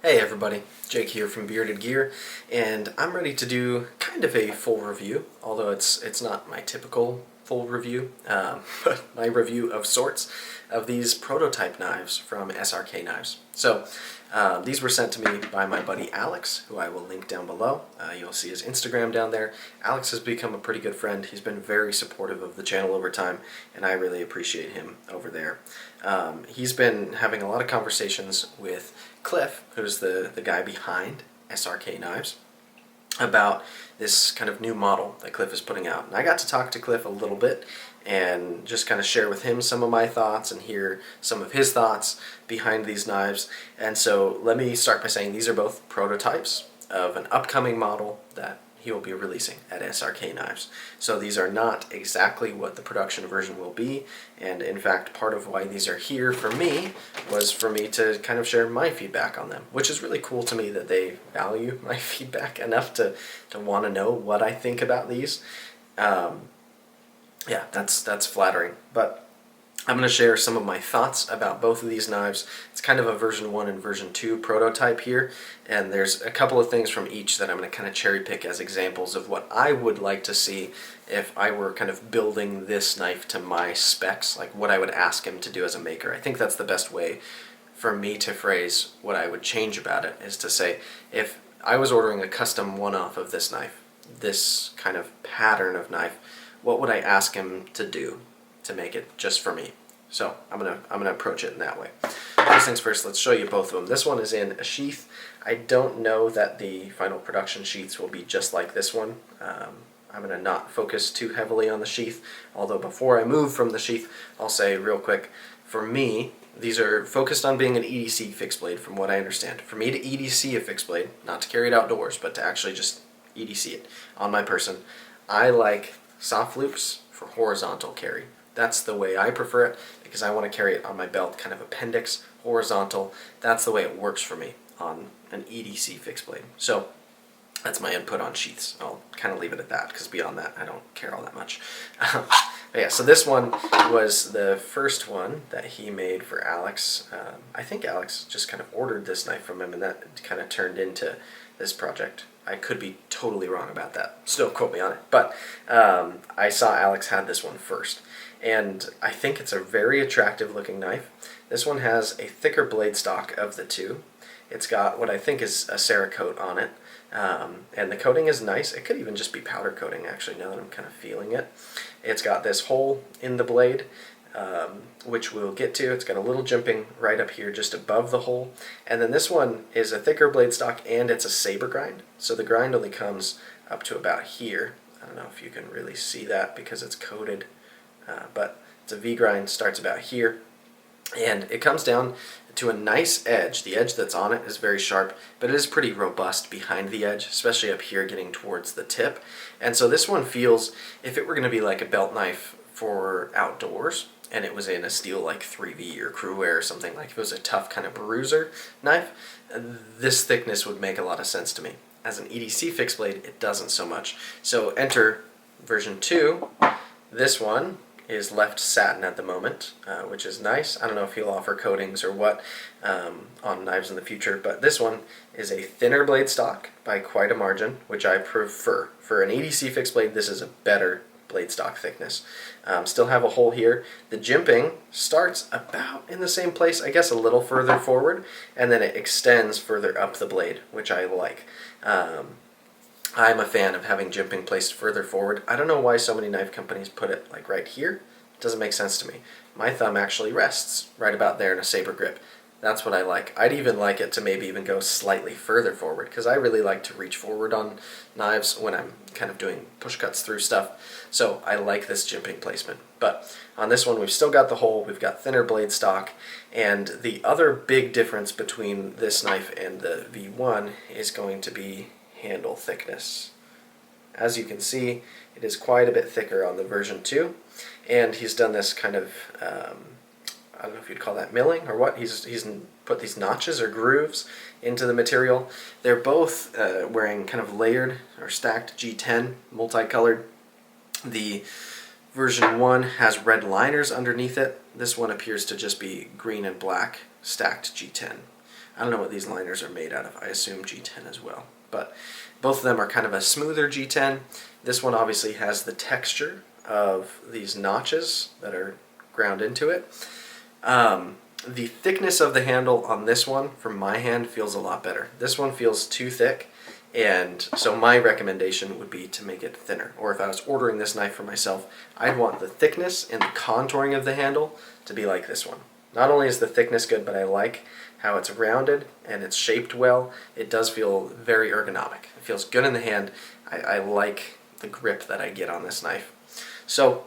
Hey everybody, Jake here from Bearded Gear, and I'm ready to do kind of a full review, although it's not my typical full review, but my review of sorts of these prototype knives from SRK Knives. So these were sent to me by my buddy Alex, who I will link down below. You'll see his Instagram down there. Alex has become a pretty good friend. He's been very supportive of the channel over time, and I really appreciate him over there. He's been having a lot of conversations with Cliff, who's the guy behind SRK Knives, about this kind of new model that Cliff is putting out. And I got to talk to Cliff a little bit and just kind of share with him some of my thoughts and hear some of his thoughts behind these knives. And so let me start by saying these are both prototypes of an upcoming model that he will be releasing at SRK Knives. So these are not exactly what the production version will be, and in fact part of why these are here for me was for me to kind of share my feedback on them, which is really cool to me that they value my feedback enough to want to know what I think about these. Yeah, that's flattering. But I'm going to share some of my thoughts about both of these knives. It's kind of a version 1 and version 2 prototype here, and there's a couple of things from each that I'm going to kind of cherry pick as examples of what I would like to see if I were kind of building this knife to my specs, like what I would ask him to do as a maker. I think that's the best way for me to phrase what I would change about it, is to say, if I was ordering a custom one-off of this knife, this kind of pattern of knife, what would I ask him to do to make it just for me? So I'm gonna approach it in that way. First things first, let's show you both of them. This one is in a sheath. I don't know that the final production sheaths will be just like this one. I'm gonna not focus too heavily on the sheath, although before I move from the sheath, I'll say real quick, for me, these are focused on being an EDC fixed blade from what I understand. For me to EDC a fixed blade, not to carry it outdoors, but to actually just EDC it on my person, I like soft loops for horizontal carry. That's the way I prefer it, because I want to carry it on my belt, kind of appendix, horizontal. That's the way it works for me on an EDC fixed blade. So that's my input on sheaths. I'll kind of leave it at that, because beyond that I don't care all that much. But yeah, so this one was the first one that he made for Alex. I think Alex just kind of ordered this knife from him, and that kind of turned into this project. I could be totally wrong about that, so don't quote me on it. But I saw Alex had this one first, and I think it's a very attractive looking knife. This one has a thicker blade stock of the two. It's got what I think is a Cerakote on it, and the coating is nice. It could even just be powder coating, actually, now that I'm kind of feeling it. It's got this hole in the blade, which we'll get to. It's got a little jimping right up here just above the hole. And then this one is a thicker blade stock, and it's a saber grind. So the grind only comes up to about here. I don't know if you can really see that because it's coated, but it's a V-grind, starts about here. And it comes down to a nice edge. The edge that's on it is very sharp, but it is pretty robust behind the edge, especially up here getting towards the tip. And so this one feels, if it were going to be like a belt knife for outdoors, and it was in a steel like 3V or Crewwear or something, like if it was a tough kind of bruiser knife, this thickness would make a lot of sense to me. As an EDC fixed blade, it doesn't so much. So enter version 2. This one is left satin at the moment, which is nice. I don't know if he'll offer coatings or what on knives in the future, but this one is a thinner blade stock by quite a margin, which I prefer. For an EDC fixed blade, this is a better blade stock thickness. Still have a hole here. The jimping starts about in the same place, I guess a little further forward, and then it extends further up the blade, which I like. I'm a fan of having jimping placed further forward. I don't know why so many knife companies put it like right here. It doesn't make sense to me. My thumb actually rests right about there in a saber grip. That's what I like. I'd even like it to maybe even go slightly further forward, because I really like to reach forward on knives when I'm kind of doing push cuts through stuff. So I like this jimping placement. But on this one, we've still got the hole, we've got thinner blade stock, and the other big difference between this knife and the V1 is going to be handle thickness. As you can see, it is quite a bit thicker on the version 2, and he's done this kind of I don't know if you'd call that milling or what. He's put these notches or grooves into the material. They're both wearing kind of layered or stacked G10, multicolored. The version 1 has red liners underneath it. This one appears to just be green and black stacked G10. I don't know what these liners are made out of. I assume G10 as well. But both of them are kind of a smoother G10. This one obviously has the texture of these notches that are ground into it. The thickness of the handle on this one, from my hand, feels a lot better. This one feels too thick, and so my recommendation would be to make it thinner. Or if I was ordering this knife for myself, I'd want the thickness and the contouring of the handle to be like this one. Not only is the thickness good, but I like how it's rounded and it's shaped well. It does feel very ergonomic. It feels good in the hand. I like the grip that I get on this knife. So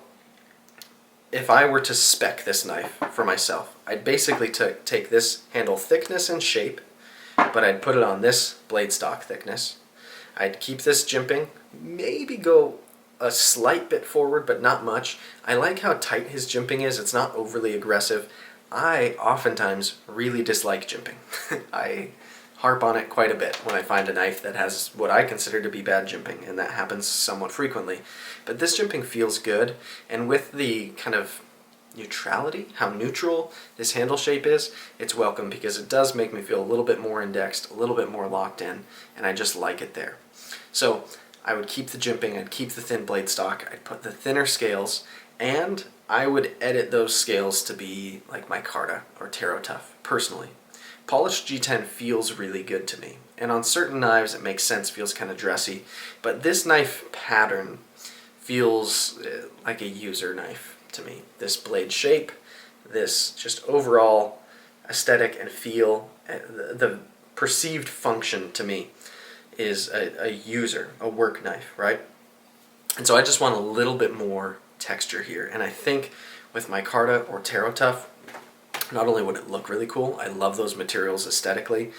if I were to spec this knife for myself, I'd basically take this handle thickness and shape, but I'd put it on this blade stock thickness. I'd keep this jimping, maybe go a slight bit forward, but not much. I like how tight his jimping is. It's not overly aggressive. I oftentimes really dislike jimping. I harp on it quite a bit when I find a knife that has what I consider to be bad jimping, and that happens somewhat frequently. But this jimping feels good, and with the kind of neutrality, how neutral this handle shape is, it's welcome because it does make me feel a little bit more indexed, a little bit more locked in, and I just like it there. So I would keep the jimping, I'd keep the thin blade stock, I'd put the thinner scales, and I would edit those scales to be like micarta or Tarot Tough, personally. Polished G10 feels really good to me, and on certain knives it makes sense, feels kind of dressy, but this knife pattern feels like a user knife to me. This blade shape, this just overall aesthetic and feel, the perceived function to me is a user, a work knife, right? And so I just want a little bit more texture here, and I think with micarta or Tarot Tough, not only would it look really cool, I love those materials aesthetically,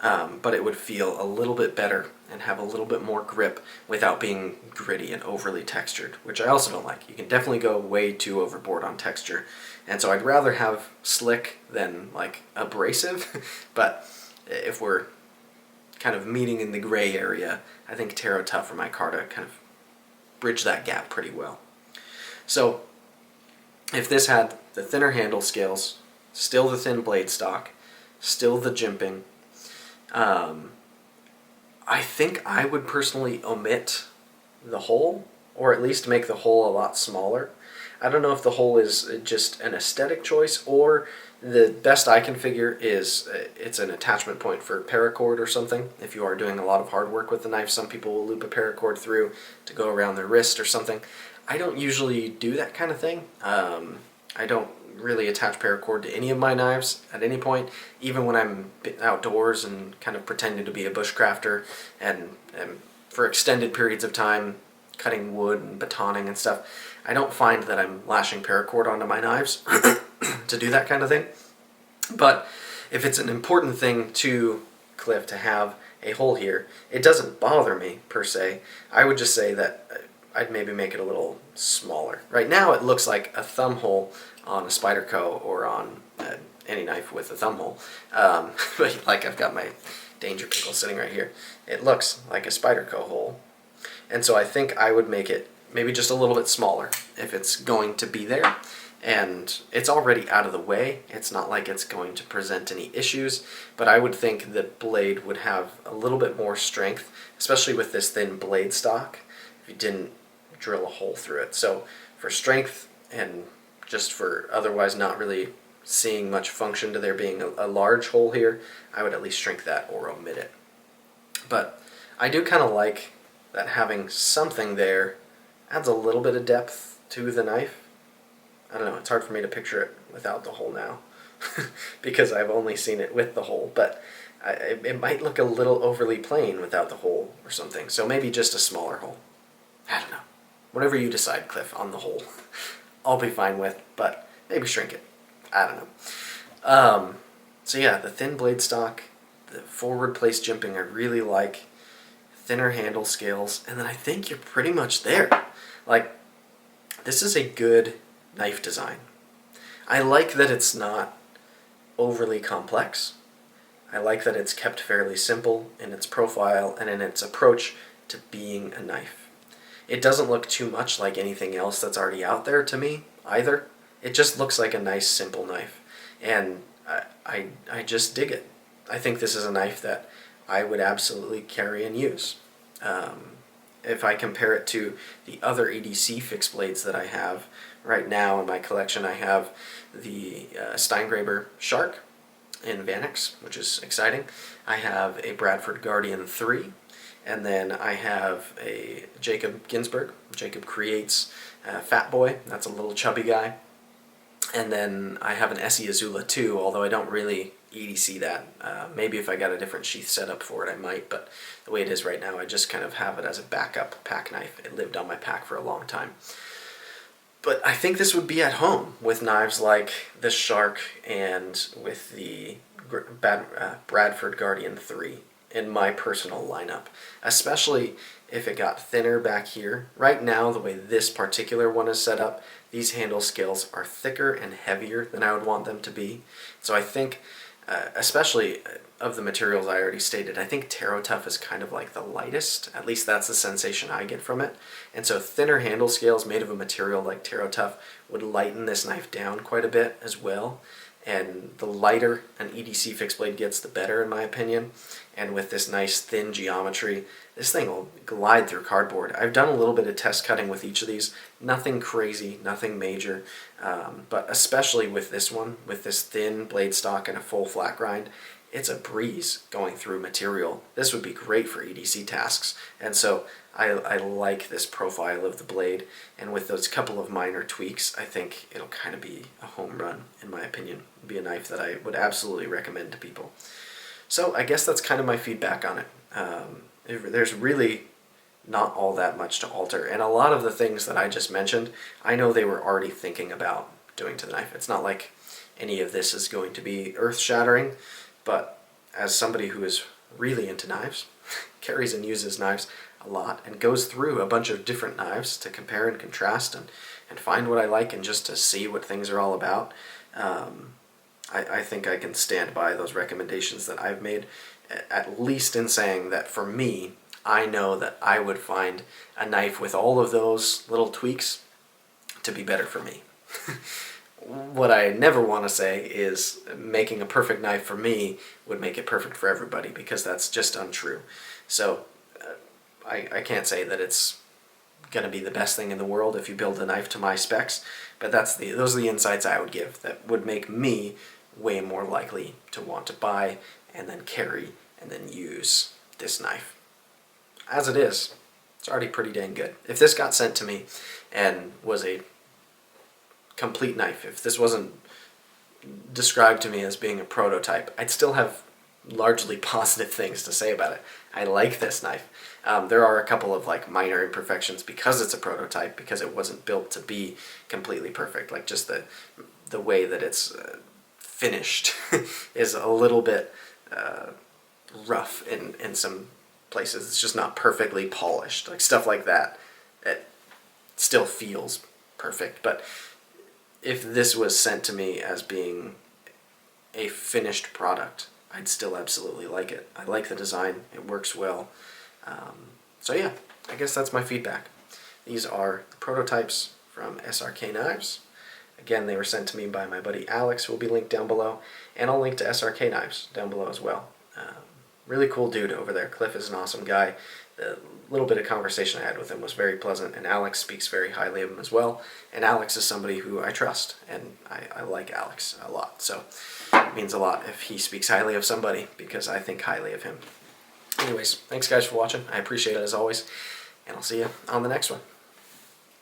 but it would feel a little bit better and have a little bit more grip without being gritty and overly textured, which I also don't like. You can definitely go way too overboard on texture, and so I'd rather have slick than like abrasive, but if we're kind of meeting in the gray area, I think Tarot Tough or micarta kind of bridge that gap pretty well. So if this had the thinner handle scales, still the thin blade stock, still the jimping, I think I would personally omit the hole, or at least make the hole a lot smaller. I don't know if the hole is just an aesthetic choice, or the best I can figure is it's an attachment point for paracord or something. If you are doing a lot of hard work with the knife, some people will loop a paracord through to go around their wrist or something. I don't usually do that kind of thing. I don't really attach paracord to any of my knives at any point, even when I'm outdoors and kind of pretending to be a bushcrafter and for extended periods of time cutting wood and batoning and stuff. I don't find that I'm lashing paracord onto my knives to do that kind of thing. But if it's an important thing to Cliff to have a hole here, it doesn't bother me per se. I would just say that I'd maybe make it a little smaller. Right now it looks like a thumb hole on a Spyderco or on any knife with a thumb hole. But like I've got my Danger Pickle sitting right here. It looks like a Spyderco hole. And so I think I would make it maybe just a little bit smaller if it's going to be there. And it's already out of the way. It's not like it's going to present any issues, but I would think the blade would have a little bit more strength, especially with this thin blade stock, if you didn't drill a hole through it. So for strength and just for otherwise not really seeing much function to there being a large hole here, I would at least shrink that or omit it. But I do kind of like that having something there adds a little bit of depth to the knife. I don't know, it's hard for me to picture it without the hole now because I've only seen it with the hole, but it might look a little overly plain without the hole or something, so maybe just a smaller hole. I don't know. Whatever you decide, Cliff, on the hole, I'll be fine with, but maybe shrink it. I don't know. So yeah, the thin blade stock, the forward place jimping I really like, thinner handle scales, and then I think you're pretty much there. Like, this is a good knife design. I like that it's not overly complex. I like that it's kept fairly simple in its profile and in its approach to being a knife. It doesn't look too much like anything else that's already out there to me either. It just looks like a nice simple knife, and I just dig it. I think this is a knife that I would absolutely carry and use. If I compare it to the other EDC fixed blades that I have right now in my collection, I have the Steingraber Shark in Vanix, which is exciting. I have a Bradford Guardian 3, and then I have a Jacob Ginsberg. Jacob Creates Fat Boy, that's a little chubby guy. And then I have an Essie Azula 2, although I don't really EDC that. Maybe if I got a different sheath setup for it I might, but the way it is right now I just kind of have it as a backup pack knife. It lived on my pack for a long time. But I think this would be at home with knives like the Shark and with the Bradford Guardian 3 in my personal lineup, especially if it got thinner back here. Right now, the way this particular one is set up, these handle scales are thicker and heavier than I would want them to be. So I think, especially of the materials I already stated, I think Tarot Tough is kind of like the lightest. At least that's the sensation I get from it. And so thinner handle scales made of a material like Tarot Tough would lighten this knife down quite a bit as well. And the lighter an EDC fixed blade gets, the better in my opinion. And with this nice thin geometry, this thing will glide through cardboard. I've done a little bit of test cutting with each of these. Nothing crazy, nothing major, but especially with this one, with this thin blade stock and a full flat grind, it's a breeze going through material. This would be great for EDC tasks. And so I like this profile of the blade, and with those couple of minor tweaks, I think it'll kind of be a home run, in my opinion. It'd be a knife that I would absolutely recommend to people. So I guess that's kind of my feedback on it. There's really not all that much to alter, and a lot of the things that I just mentioned, I know they were already thinking about doing to the knife. It's not like any of this is going to be earth-shattering, but as somebody who is really into knives, carries and uses knives a lot, and goes through a bunch of different knives to compare and contrast and find what I like and just to see what things are all about, I think I can stand by those recommendations that I've made, at least in saying that for me, I know that I would find a knife with all of those little tweaks to be better for me. What I never want to say is making a perfect knife for me would make it perfect for everybody, because that's just untrue. So I can't say that it's going to be the best thing in the world if you build a knife to my specs, but those are the insights I would give that would make me way more likely to want to buy and then carry and then use this knife. As it is, it's already pretty dang good. If this got sent to me and was a complete knife, if this wasn't described to me as being a prototype, I'd still have largely positive things to say about it. I like this knife. There are a couple of like minor imperfections because it's a prototype, because it wasn't built to be completely perfect. Like just the way that it's finished is a little bit rough in some places. It's just not perfectly polished. Like stuff like that, it still feels perfect. But if this was sent to me as being a finished product, I'd still absolutely like it. I like the design. It works well. So yeah, I guess that's my feedback. These are prototypes from SRK Knives. Again, they were sent to me by my buddy Alex, who will be linked down below, and I'll link to SRK Knives down below as well. Really cool dude over there. Cliff is an awesome guy. The little bit of conversation I had with him was very pleasant, and Alex speaks very highly of him as well. And Alex is somebody who I trust, and I like Alex a lot. So it means a lot if he speaks highly of somebody, because I think highly of him. Anyways, thanks guys for watching. I appreciate it as always, and I'll see you on the next one.